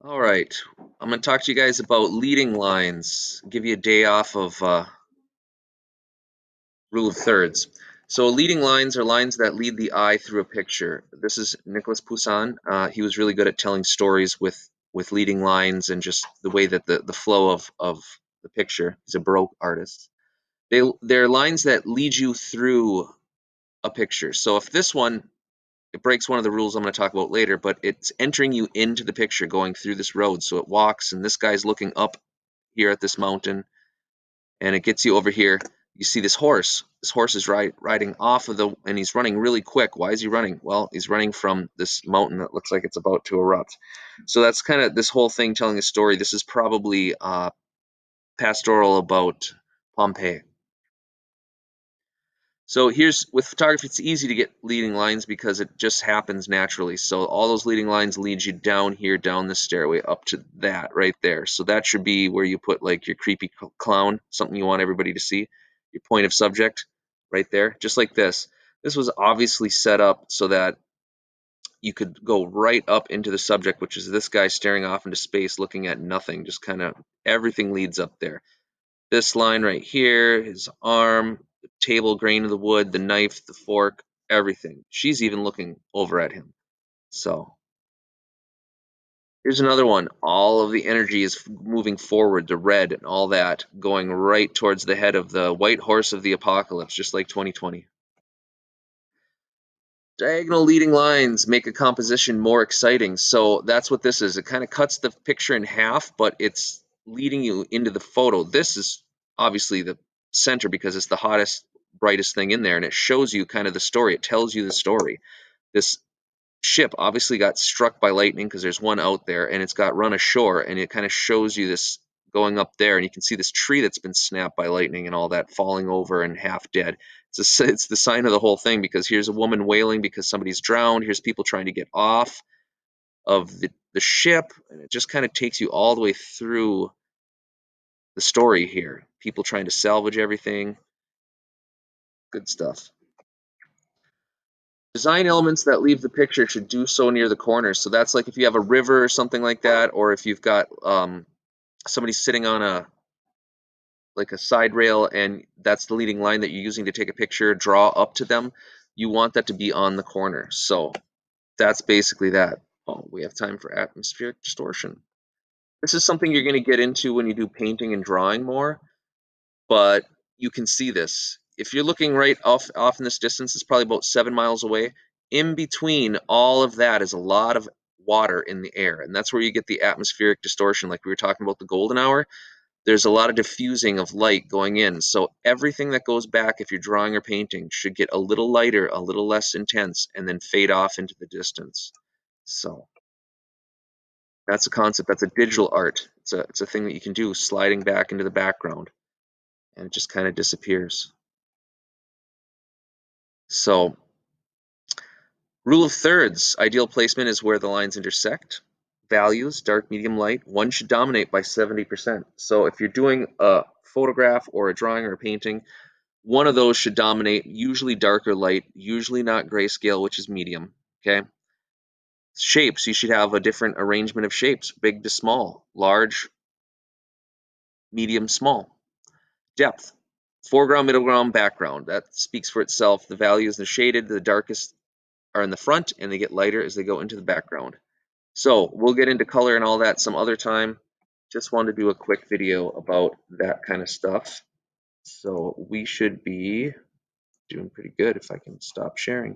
All right, I'm going to talk to you guys about leading lines. Give you a day off of rule of thirds. So leading lines are lines that lead the eye through a picture. This is Nicholas Poussin. He was really good at telling stories with leading lines and just the way that the flow of the picture. He's a Baroque artist. They're lines that lead you through a picture. So if this one, it breaks one of the rules I'm going to talk about later, but it's entering you into the picture going through this road. So it walks, and this guy's looking up here at this mountain, and it gets you over here. You see this horse. This horse is riding off of and he's running really quick. Why is he running? Well, he's running from this mountain that looks like it's about to erupt. So that's kind of this whole thing telling a story. This is probably pastoral about Pompeii. So here's with photography, it's easy to get leading lines because it just happens naturally. So all those leading lines lead you down here, down the stairway, up to that right there. So that should be where you put like your creepy clown, something you want everybody to see, your point of subject right there, just like this. This was obviously set up so that you could go right up into the subject, which is this guy staring off into space, looking at nothing, just kind of everything leads up there. This line right here, his arm, the table, grain of the wood, the knife, the fork, everything. She's even looking over at him. So here's another one. All of the energy is moving forward, the red and all that, going right towards the head of the white horse of the apocalypse, just like 2020. Diagonal leading lines make a composition more exciting. So that's what this is. It kind of cuts the picture in half, but it's leading you into the photo. This is obviously the center because it's the hottest, brightest thing in there, and it shows you kind of the story. It tells you the story. This ship obviously got struck by lightning because there's one out there, and it's got run ashore, and it kind of shows you this going up there, and you can see this tree that's been snapped by lightning and all that falling over and half dead. It's the sign of the whole thing because here's a woman wailing because somebody's drowned. Here's people trying to get off of the ship, and it just kind of takes you all the way through the story here. People trying to salvage everything. Good stuff. Design elements that leave the picture should do so near the corners. So that's like if you have a river or something like that, or if you've got somebody sitting on a side rail and that's the leading line that you're using to take a picture, draw up to them, you want that to be on the corner. So that's basically that. Oh, we have time for atmospheric distortion. This is something you're going to get into when you do painting and drawing more, but you can see this. If you're looking right off in this distance, it's probably about 7 miles away. In between all of that is a lot of water in the air, and that's where you get the atmospheric distortion, like we were talking about the golden hour. There's a lot of diffusing of light going in. So everything that goes back, if you're drawing or painting, should get a little lighter, a little less intense, and then fade off into the distance. So that's a concept. That's a digital art. It's a thing that you can do, sliding back into the background, and it just kind of disappears. So rule of thirds, ideal placement is where the lines intersect. Values, dark, medium, light, one should dominate by 70%. So if you're doing a photograph or a drawing or a painting, one of those should dominate, usually dark or light, usually not grayscale, which is medium, okay? Shapes, you should have a different arrangement of shapes, big to small, large, medium, small. Depth, foreground, middle ground, background. That speaks for itself. The values, the shaded, the darkest are in the front, and they get lighter as they go into the background. So we'll get into color and all that some other time. Just wanted to do a quick video about that kind of stuff. So we should be doing pretty good if I can stop sharing.